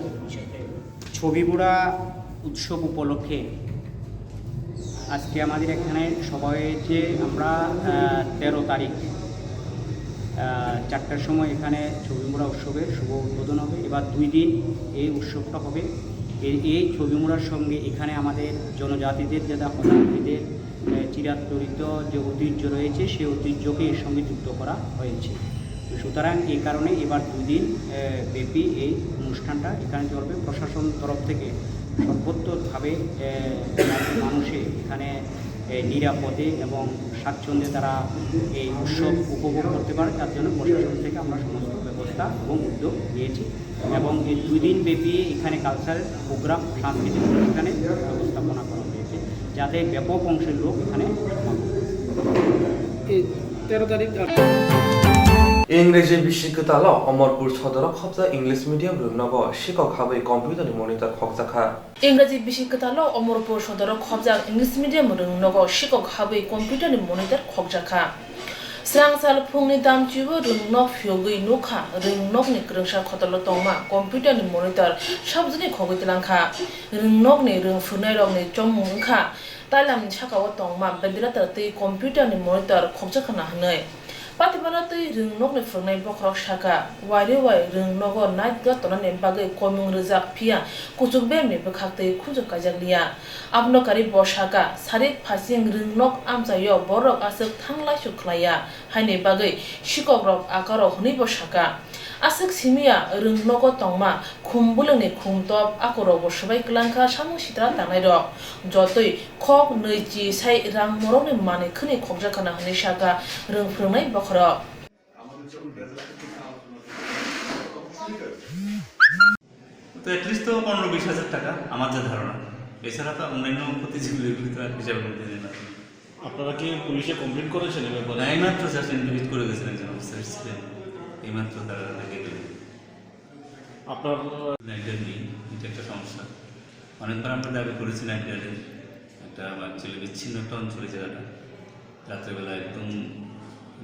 ছবি পোড়া উৎসব উপলক্ষে আজকে আমাদের এখানে সবাই হয়েছে। আমরা 13 তারিখ 4টার সময় এখানে ছবি মোড়া উৎসবের শুভ উদ্বোধন হবে। এবার 2 দিন এই উৎসবটা হবে। এই ছবি মোড়ার সঙ্গে এখানে আমাদের জনজাতিদের যেটা হনার্থীদের চিরাচরিত যে ঐতিহ্য রয়েছে সেই ঐতিহ্যকে এর সঙ্গে যুক্ত করা হয়েছে। সুতরাং এই কারণে এবার 2 দিন ব্যাপী এই অনুষ্ঠানটা এখানে চলবে। প্রশাসন তরফ থেকে সর্বোত্তভাবে মানুষে এখানে নিরাপদে এবং স্বাচ্ছন্দ্যে তারা এই উৎসব উপভোগ করতে পারে, তার জন্য প্রশাসন থেকে আমরা সমস্ত ব্যবস্থা এবং উদ্যোগ নিয়েছি এবং এই 2 দিন ব্যাপী এখানে কালচারাল প্রোগ্রাম, সাংস্কৃতিক অনুষ্ঠানের ব্যবস্থাপনা করা হয়েছে যাতে ব্যাপক অংশের লোক এখানে এই 13 তারিখ इंग्रेजी बिसिगताल अमरपुर सदरक खबजा इंग्लिश मीडियम रुंगनाबो शिকক हाबै कम्पिउटारनि मनिटर खगजाखा इंग्रेजी बिसिगताल अमरपुर सदरक खबजा इंग्लिश मीडियम रुंगनाबो शिকক हाबै कम्पिउटारनि मनिटर खगजाखा स्रांसाल फुंनि दामचिबो रुंगनक फियोगै नुखा रुंगनकनि ग्रोंसा खतल तंमा कम्पिउटारनि मनिटर सबजनि खगैतलांखा रुंगनकनि रुंफुनाय रंनि चममुंखा ताइलामनि साकाव तंमा बेदिरातर तै कम्पिउटारनि मनिटर खगजाखाना हनै पातिबाला तै रुंगनकनि फुंनाय बखरक साका वाइरे वाइ रुंगनगो नाइट गतनानि बागै कमिं रोजाक फिया कुचुक बेमनि बखाक्तै खुजु काजागलिया आपनकारि बसाका सारिक फासिं रुंगनक आमजायो बरक आसक थांलाय सुख्लाया हाइनि बागै शिकक रक आकार हनै बसाका Asik simia rung logo tongma khumbulang ni khumtop akoro bo sabai klangkha samung sitra tanai rok jotoi khok neiji sai rang morok ni mane khni khokja kana hne saka rung phrongnai bokhro তো at least তো 15-20 হাজার টাকা আমার যা ধারণা, এছাড়া তো অন্যান্য প্রতিযোগিতাগুলি তো আর হিসাবের মধ্যে নেই না। আপনারা কি পুলিশে কমপ্লেন করেছেন এ ব্যাপারে? এইমাত্র জাস্ট ইন্টারভিউ করে গেছেন একজন অফিসার ছিলেন, এইমাত্র তারা দেখে গেলেন। আপনার নাইট নেই, এটা একটা সমস্যা। অনেকবার আমরা দাবি করেছি নাইট গার্ডের, একটা অ্যাকচুয়ালি বিচ্ছিন্ন একটা অঞ্চল এই জায়গাটা, রাত্রেবেলা একদম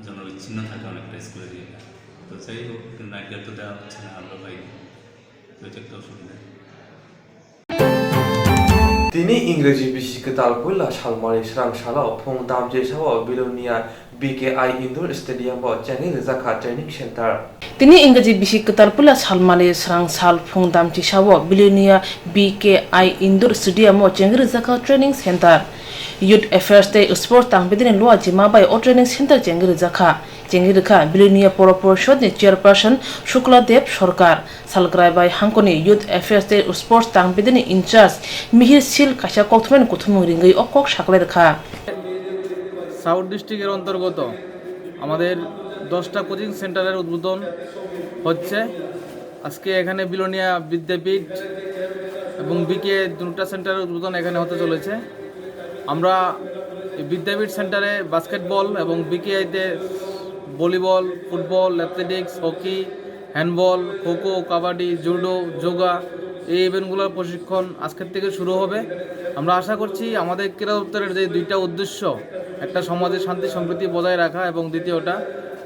জনবিচ্ছিন্ন থাকে অনেকটা স্কুলের এরিয়াটা। তো যাই হোক, নাইট গার্ড তো দেওয়া হচ্ছে না, আমরা পাইনি, তো এটা একটা অসুবিধা। তিনি ইংরেজি বিশিকতাল পুল্লা সালমারি স্রাংশালাও ফং দামজেসাও বিলোনিয়া BKI ইনডোর স্টেডিয়াম ব চেঙ্গি রেজাখা ট্রেনিং সেন্টার তিনি ইংরেজি বিশিকতাল পুল্লা সালমালি স্রাংশাল ফং দামজেসাও বিলোনিয়া BKI ইনডোর স্টেডিয়াম ব চেঙ্গি রেজাখা training centre Youth Affairs Day Sport Tangbedin Lua Jima by O Training Center Jengir Zakha Jengirka Bilunia Poro Porshod ni Chairperson Shukla Dev Sorkar Salgrai by Hankoni Youth Affairs Day Sport Tangbedin in charge Mihir Sil Kasha Koktwma Koktwma Ringai Okok Shakler Kha south ডিস্ট্রিক্টের অন্তর্গত আমাদের 10টা coaching সেন্টারের উদ্বোধন হচ্ছে আজকে। এখানে বিলোনিয়া বিদ্যাপীঠ এবং বিকে দুটা সেন্টারের উদ্বোধন এখানে হতে চলেছে। আমরা বিদ্যাপীঠ সেন্টারে বাস্কেটবল এবং বিকেআইতে volleyball, football, athletics, hockey, handball, kho kho, kabaddi, judo, yoga এই ইভেন্টগুলোর প্রশিক্ষণ আজকের থেকে শুরু হবে। আমরা আশা করছি আমাদের ক্রীড়া দপ্তরের যে দুইটা উদ্দেশ্য, একটা সমাজে শান্তি সম্প্রীতি বজায় রাখা এবং দ্বিতীয়টা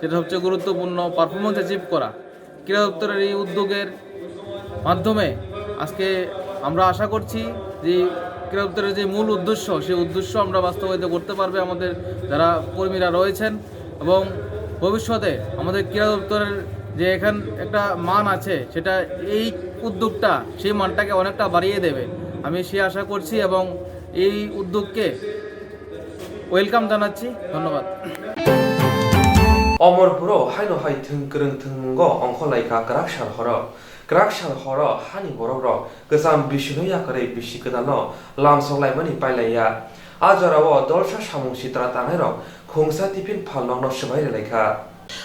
যেটা সবচেয়ে গুরুত্বপূর্ণ পারফরমেন্স অ্যাচিভ করা, ক্রীড়া দপ্তরের এই উদ্যোগের মাধ্যমে আজকে আমরা আশা করছি যে ক্রীড়া দপ্তরের যে মূল উদ্দেশ্য, সেই উদ্দেশ্য আমরা বাস্তবায়িত করতে পারবে আমাদের যারা কর্মীরা রয়েছেন। এবং ভবিষ্যতে আমাদের ক্রীড়া দপ্তরের যে এখান একটা মান আছে, সেটা এই উদ্যোগটা সেই মানটাকে অনেকটা বাড়িয়ে দেবে, আমি সে আশা করছি এবং এই উদ্যোগকে ওয়েলকাম জানাচ্ছি। ধন্যবাদ। অমরপুর হাইনো হাই থংক্রং থংমঙ্গ অংখলাইকা গ্রাকশাল হর গ্রাকশাল হর হানি বরর গোজাম বিষ্ণুয়া করে বিশিকদানো লামসংলাইমানি পাইলাইয়া আজরাও দলসা সামুং সিত্রা তানাইর খুংসা tiffin ফালনং নসবাই রেলাইখা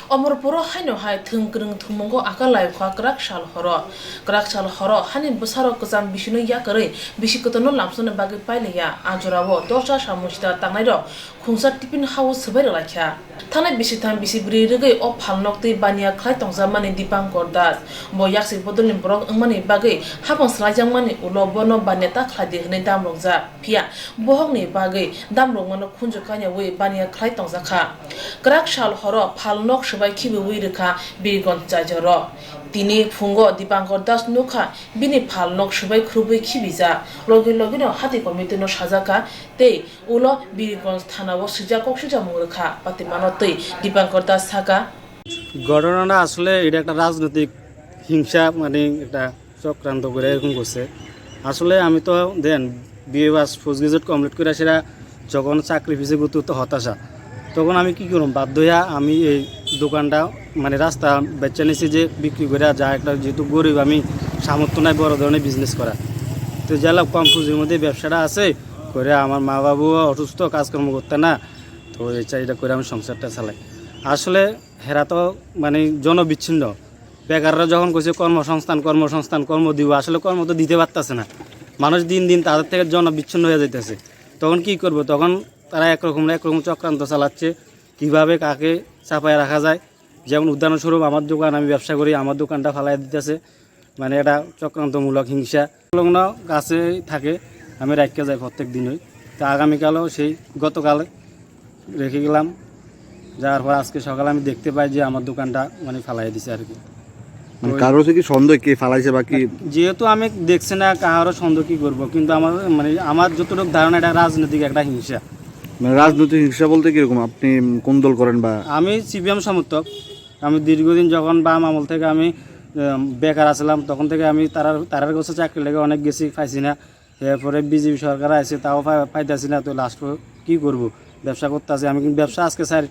Omorpuro haino hai thungkrung thumongo akalai khwa krakshal horo hani busaro kozam bishinu yakare bishikotono lamsone bagi paileya ajorabo dosha samushita tangairo khungsa tipin haus sebai lakha thane bisitham bisibri rege o phalnokti bania khlai tongsamani Dipankar Das bo yaksi bodolni borok ngmani bagi habon slajangmani ulobono baneta khladi hne damrongja phia bohongni bagi damrongmano khunjukanya we bania khlai tongjaka krakshal horo phalno সবাই খিবে উইরেখা বীরগঞ্জ চাইজর তিনি ফুঙ্গ দীপাঙ্কর দাস নুখা বিনি ফালনক সবাই খুবই খিবিজা লগে লগে হাতি কমিটিনো সাজাকা তে উলো বীরগঞ্জ থানাও সিজা কক্সিজা মুরখা পাতি মানতই দীপাঙ্কর দাস থাকা ঘটনাটা আসলে এটা একটা রাজনৈতিক হিংসা মানে একটা চক্রান্ত করে এরকম করছে। আসলে আমি তো then BA pass post graduate complete করে সেটা যখন চাকরি পিছিয়ে করতে তো হতাশা, তখন আমি কী করব, বাধ্য হইয়া আমি এই দোকানটা মানে রাস্তা বেচা নিয়েছি যে বিক্রি করে যা একটা, যেহেতু গরিব আমি সামর্থ্য নাই বড় ধরনের বিজনেস করা, তো যারা কম পুঁজির মধ্যে ব্যবসাটা আছে করে আমার মা বাবু অসুস্থ, কাজকর্ম করতে না, তো এই চাহিদা করে আমি সংসারটা চালাই। আসলে হেরা তো মানে জনবিচ্ছিন্ন, বেকাররা যখন কইছে কর্মসংস্থান কর্ম দিব, আসলে কর্ম তো দিতে পারতেছে না, মানুষ দিন দিন তাদের থেকে জনবিচ্ছিন্ন হয়ে যাইতেছে। তখন কি করব, তখন তারা একরকম চক্রান্ত চালাচ্ছে কিভাবে কাকে চাপায় রাখা যায়। যেমন উদাহরণস্বরূপ আমার দোকান, আমি ব্যবসা করি, আমার দোকানটা ফালাই দিতেছে, মানে এটা চক্রান্তমূলক হিংসা সংলগ্ন কাছে থাকে। আমি রাখতে যাই প্রত্যেক দিনই, তা আগামীকালও সেই গতকাল রেখে গেলাম, যাওয়ার পর আজকে সকালে আমি দেখতে পাই যে আমার দোকানটা মানে ফালাই দিছে আর কি। মানে কারো কি সন্দেহ কে ফালাইছে বাকি, যেহেতু আমি দেখছি না কারো সন্দেহ কি করবো, কিন্তু আমার যতটুকু ধারণা এটা রাজনৈতিক একটা হিংসা। মানে রাজনৈতিক হিংসা বলতে কিরকম, আপনি কোন দল করেন? বা আমি সিপিএম সমর্থক। আমি দীর্ঘদিন যখন বাম আমল থেকে আমি বেকার আসলাম, তখন থেকে আমি তারার কাছে চাকরি লেগে অনেক গেছি, পাইছি না। এরপরে বিজেপি সরকার আছে, তাও পাইতেছি না, তো লাস্ট কী করবো, ব্যবসা করতে আছি আমি, কিন্তু ব্যবসা আজকে sir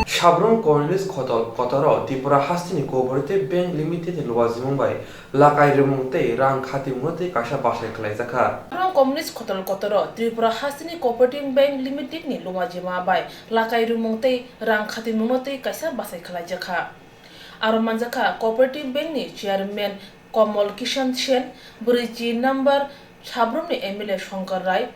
Shabrong Cornelis Kotoro Tipura Hastini Cooperative Bank Limited in Luazi Mumbai Lakai Remonte Rang Khati Mote Kasha Basha Klaizaka Shabrong Communist Kotoro Tripura Hastini Cooperative Bank Limited ni Luazi Mumbai Lakai Remonte Rang Khati Mote Kasha Basha Klaizaka Aromanjaka Cooperative Bank ni Chairman Komol Kishan Shen Bridge number Shabrong ni MLA Shankar Rai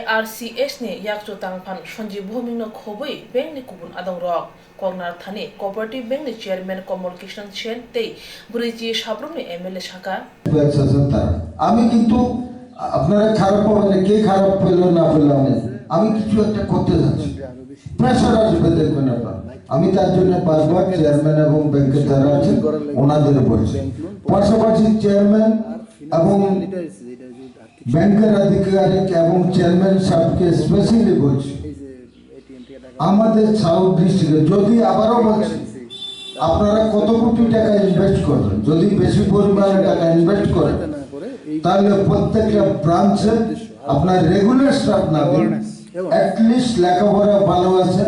ARCS ni Yakcho Tangpan Sanjeev Bhuming no Khoboi Bank ni Kubun Adong Rock Kognar Thani Cooperative Bank ni Chairman Komol Kishan Shen Tei Bridge Shabrong ni MLA Shaka আমি কিন্তু আপনারা খারাপ পাবেন কে খারাপ পেলো না পেলো আমি কিছু একটা করতে যাচ্ছি প্রেসার আসবে দেখবেন আপনার আমি তার জন্য বারবার চেয়ারম্যান এবং ব্যাংকের যারা আছেন ওনাদের বলছি পাশাপাশি চেয়ারম্যান এবং ব্যাংকের আধিকারিক এবং চেয়ারম্যান সাহেবকে স্পেশালি বলছি আমাদের সাউথ ডিস্ট্রিক্টে যদি আবারও বলছি আপনারা কত কোটি টাকা ইনভেস্ট করবেন যদি বেশি পরিমাণে টাকা ইনভেস্ট করেন তাহলে প্রত্যেকটা ব্রাঞ্চে আপনার রেগুলার স্টাফ না অ্যাটলিস্ট লেখাপড়া ভালো আছে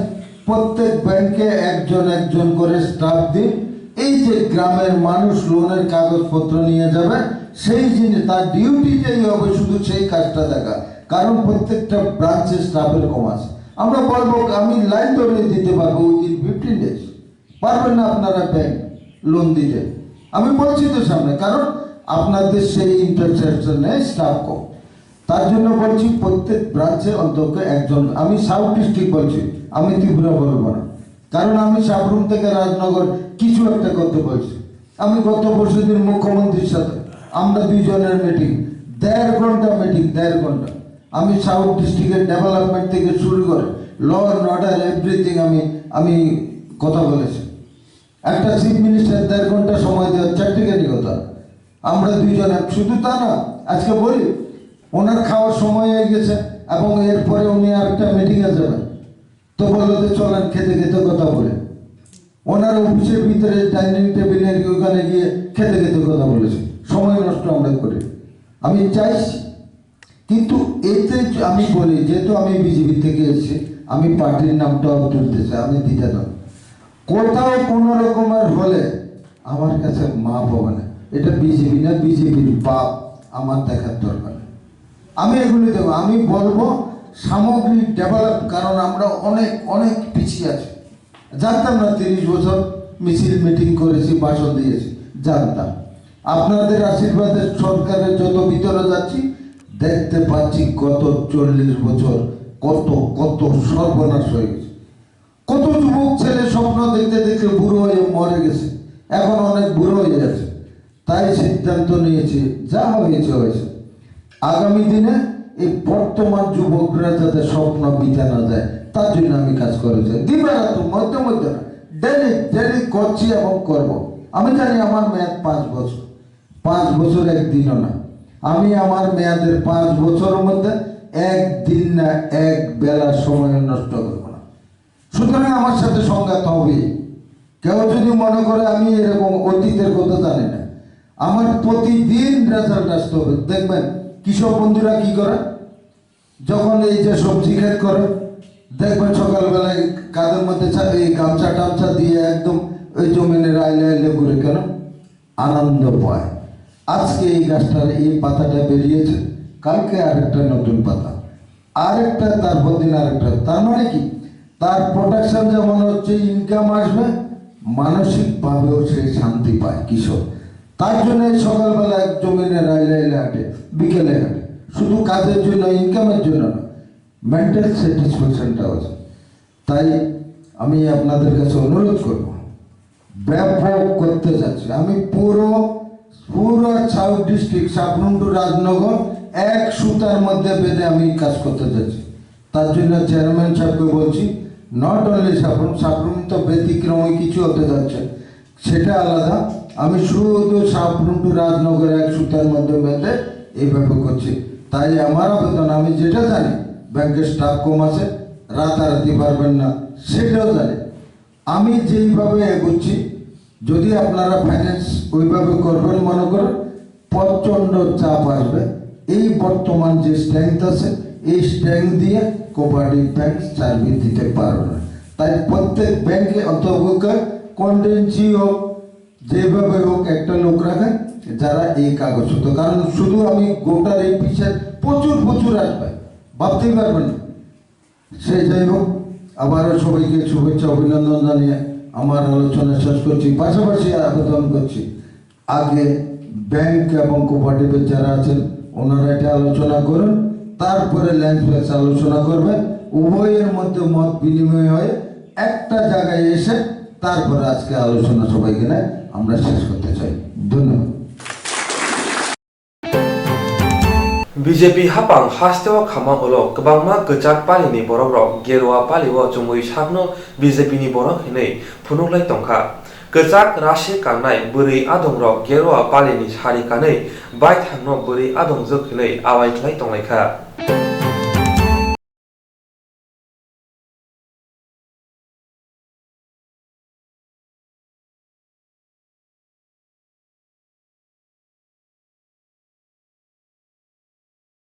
প্রত্যেক ব্যাংকে একজন করে স্টাফ দিন এই যে গ্রামের মানুষ লোনের কাগজপত্র নিয়ে যাবে সেই জিনিস তার ডিউটিটাই হবে শুধু সেই কাজটা দেখা কারণ প্রত্যেকটা ব্রাঞ্চে স্টাফের কম আছে আমরা বলবো আমি লাইন ধরে দিতে পারবো উইদিন 15 days পারবেন না আপনারা ব্যাংক লোন দিতে আমি বলছি তো সামনে কারণ আপনাদের সেই ইনফ্রাস্ট্রাকচার নেই স্টাফ কম তার জন্য বলছি প্রত্যেক ব্রাঞ্চে অন্তত একজন আমি সাউথ ডিস্ট্রিক্ট বলছি আমি ত্রিপুরা বলবো না কারণ আমি সাবরুম থেকে রাজনগর কিছু একটা করতে বলছি আমি গত বছর মুখ্যমন্ত্রীর সাথে আমরা দুইজনের মিটিং 1.5 ঘন্টা মিটিং 1.5 ঘন্টা আমি সাউথ ডিস্ট্রিক্টের ডেভেলপমেন্ট থেকে শুরু করে ল অ্যান্ড অর্ডার এভরিথিং আমি কথা বলেছি একটা চিফ মিনিস্টার 1.5 ঘন্টা সময় দেওয়ার চারটিখানি কথা আমরা দুইজনে শুধু তা না আজকে বলি ওনার খাওয়ার সময় হয়ে গেছে এবং এরপরে উনি আরেকটা মিটিংয়ে যাবেন তো বলতে চলেন খেতে খেতে কথা বলে ওনার অফিসের ভিতরে ডাইনিং টেবিলে ওখানে গিয়ে খেতে খেতে কথা বলেছে সময় নষ্ট আমরা করি আমি চাইছি কিন্তু এতে আমি বলি যেহেতু আমি বিজেপি থেকে এসেছি আমি পার্টির নামটাও তুলতে চাই আমি দিতে না কোথাও কোনো রকমের হলে আমার কাছে মাপ হবে না এটা বিজেপি না বিজেপির বাপ আমার দেখার দরকার আমি এগুলি দেবো আমি বলবো সামগ্রিক ডেভেলপ কারণ আমরা অনেক পিছিয়ে আছি জানতাম না 30 বছর মিছিল মিটিং করেছি ভাষণ দিয়েছি জানতাম আপনাদের আশীর্বাদে সরকারের যত ভিতরে যাচ্ছি দেখতে পাচ্ছি গত 40 বছর কত সর্বনাশ হয়ে গেছে কত যুবক ছেলে স্বপ্ন দেখতে দেখতে বুড়ো হয়ে মরে গেছে এখন অনেক বুড়ো হয়ে যাচ্ছে তাই সিদ্ধান্ত নিয়েছি যা হয়েছে আগামী দিনে এই বর্তমান যুবকরা যাতে স্বপ্ন বিতা না যায় তার জন্য আমি কাজ করেছি দিবারাত্র মধ্যে না ডেলি করছি এবং করব আমি জানি আমার মেয়াদ 5 বছর একদিনও না আমি আমার মেয়াদের 5 বছরের মধ্যে একদিন না এক বেলা সময় নষ্ট করব না সুতরাং আমার সাথে সংঘাত হবে কেউ যদি মনে করে আমি এরকম অতীতের কথা জানি না আমার প্রতিদিন রেজাল্ট আসতে হবে দেখবেন কৃষক বন্ধুরা কি করে যখন এই যে সবজি ক্ষেত করে দেখবেন সকালবেলায় কাদের মধ্যে এই গামছা টামছা দিয়ে একদম ওই জমিনের আইলে ঘুরে কেন আনন্দ পায় আজকে এই গাছটার এই পাতাটা বেরিয়েছে কালকে আরেকটা নতুন পাতা আরেকটা তারপর দিন আরেকটা তার মানে কি তার প্রোডাকশন যেমন হচ্ছে ইনকাম আসবে মানসিকভাবেও সে শান্তি পায় কৃষক তার জন্য সকালবেলা এক জমিনের আইলে হাঁটে বিকেলে হাঁটে শুধু কাজের জন্য ইনকামের জন্য না মেন্টাল স্যাটিসফ্যাকশনটা আছে তাই আমি আপনাদের কাছে অনুরোধ করব ব্যাপক করতে যাচ্ছি আমি পুরো south district Sabroom to Rajnagar এক সুতার মধ্যে বেঁধে আমি কাজ করতে যাচ্ছি তার জন্য চেয়ারম্যান সাহেবকে বলছি নট অনলি সাবরুম তো ব্যতিক্রমী কিছু হতে যাচ্ছে সেটা আলাদা আমি শুধু সাবরুম টু রাজনগর এক সুতার মধ্যে বেঁধে এইভাবে করছি তাই আমার আবেদন আমি যেটা জানি ব্যাংকের স্টাফ কম আছে রাতারাতি পারবেন না সেটাও জানি আমি যেইভাবে এগোচ্ছি যদি আপনারা ফাইন্যান্স ওইভাবে করবেন মনে করেন প্রচণ্ড চাপ আসবে এই বর্তমান যে স্ট্রেংথ আছে এই স্ট্রেংথ দিয়ে কোঅপারেটিভ ব্যাংক সার্ভিস দিতে পারবে না তাই প্রত্যেক ব্যাংকে অন্তর্ভুক্ত কন্টেন্সি হোক যেভাবে হোক একটা লোক রাখেন যারা এই কাগজপত্র, কারণ শুধু আমি গোটার এই পিছিয়ে প্রচুর আসবে, ভাবতেই পারবেন না। সে যাই হোক, আবারও সবাইকে শুভেচ্ছা অভিনন্দন জানিয়ে আমার আলোচনা শেষ করছি। পাশাপাশি আবেদন করছি, আগে ব্যাংক এবং কোঅপারেটিভের যারা আছেন ওনারা এটা আলোচনা করুন, তারপরে ল্যান্ড প্লেস আলোচনা করবেন, উভয়ের মধ্যে মত বিনিময় হয়ে একটা জায়গায় এসে তারপরে আজকে আলোচনা সবাইকে নিয়ে আমরা শেষ করতে চাই। ধন্যবাদ। BJP hapang hastewa khama olo kwbangma gojak palini borok rok geroa paliwo chumui sakno BJP ni borok hinui phunuklai tongkha. Gojak rashi kangnai bwrwi adong rok geroa palini sari kanui bai thangno bwrwi adong jok hinui awaiklai tonglaikha.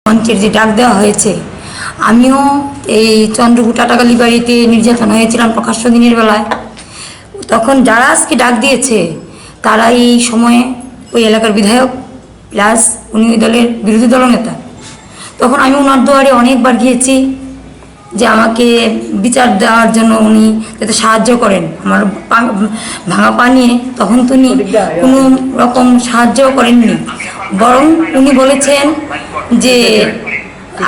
মঞ্চের যে ডাক দেওয়া হয়েছে, আমিও এই চন্দ্রকুটা টাকালি বাড়িতে নির্যাতন হয়েছিলাম প্রকাশ্য দিনের বেলায়। তখন যারা আজকে ডাক দিয়েছে তারা এই সময়ে ওই এলাকার বিধায়ক প্লাস উনি ওই দলের বিরোধী দলনেতা। তখন আমি ওনার দুয়ারে অনেকবার গিয়েছি যে আমাকে বিচার দেওয়ার জন্য উনি যাতে সাহায্য করেন আমার ভাঙা পা নিয়ে। তখন তো উনি কোনো রকম সাহায্যও করেননি, বরং উনি বলেছেন যে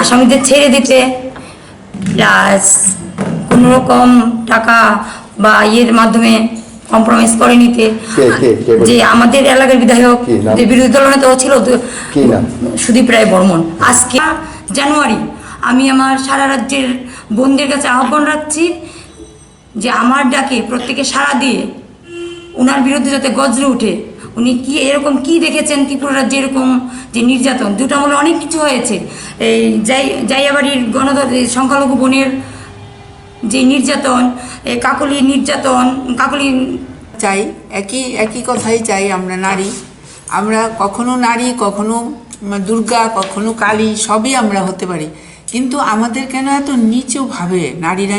আসামিদের ছেড়ে দিতে প্লাস কোনো রকম টাকা বা ইয়ের মাধ্যমে কম্প্রোমাইজ করে নিতে। যে আমাদের এলাকার বিধায়ক যে বিরোধী দলনেতাও ছিল সুদীপ রায় বর্মন। আজকে জানুয়ারি আমি আমার সারা রাজ্যের বোনদের কাছে আহ্বান রাখছি যে আমার ডাকে প্রত্যেকে সাড়া দিয়ে ওনার বিরুদ্ধে যাতে গজরে উঠে। উনি কি এরকম কি দেখেছেন ত্রিপুরা রাজ্যে এরকম যে নির্যাতন, দুটো আমলে অনেক কিছু হয়েছে। এই জাইয়াবাড়ির সংখ্যালঘু বোনের যে নির্যাতন, কাকলি নির্যাতন, কাকলি চাই একই কথাই চাই। আমরা নারী, আমরা কখনো নারী, কখনো দুর্গা, কখনো কালী, সবই আমরা হতে পারি, কিন্তু আমাদের কেন এত নিচু ভাবে নারীরা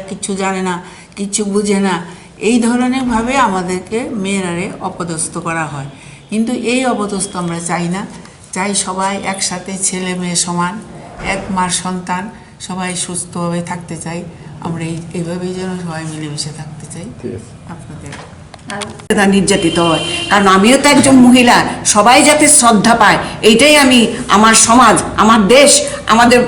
কিচ্ছু জানে না, কিচ্ছু বুঝে না, এই ধরনের ভাবে আমাদেরকে মেয়েরারে অপদস্থ করা হয়। কিন্তু এই অপদস্থ আমরা চাই না, চাই সবাই একসাথে, ছেলে মেয়ে সমান, এক মার সন্তান, সবাই সুস্থভাবে থাকতে চাই। আমরা এইভাবেই যেন সবাই মিলেমিশে থাকতে চাই। আপনাদের নির্যাতিত হয়, কারণ আমিও তো একজন মহিলা, সবাই যাতে শ্রদ্ধা পায় এইটাই আমি আমার সমাজ, আমার দেশ, আমাদের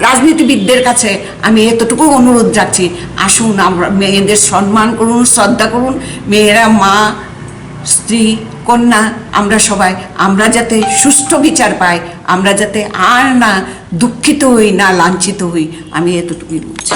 রাজনীতিবিদদের কাছে আমি এতটুকু অনুরোধ রাখছি, আসুন আমরা মেয়েদের সম্মান করুন, শ্রদ্ধা করুন। মেয়েরা মা, স্ত্রী, কন্যা, আমরা সবাই আমরা যাতে সুষ্ঠু বিচার পাই, আমরা যাতে আর না দুঃখিত হই, না লাঞ্ছিত হই, আমি এতটুকুই বলছি।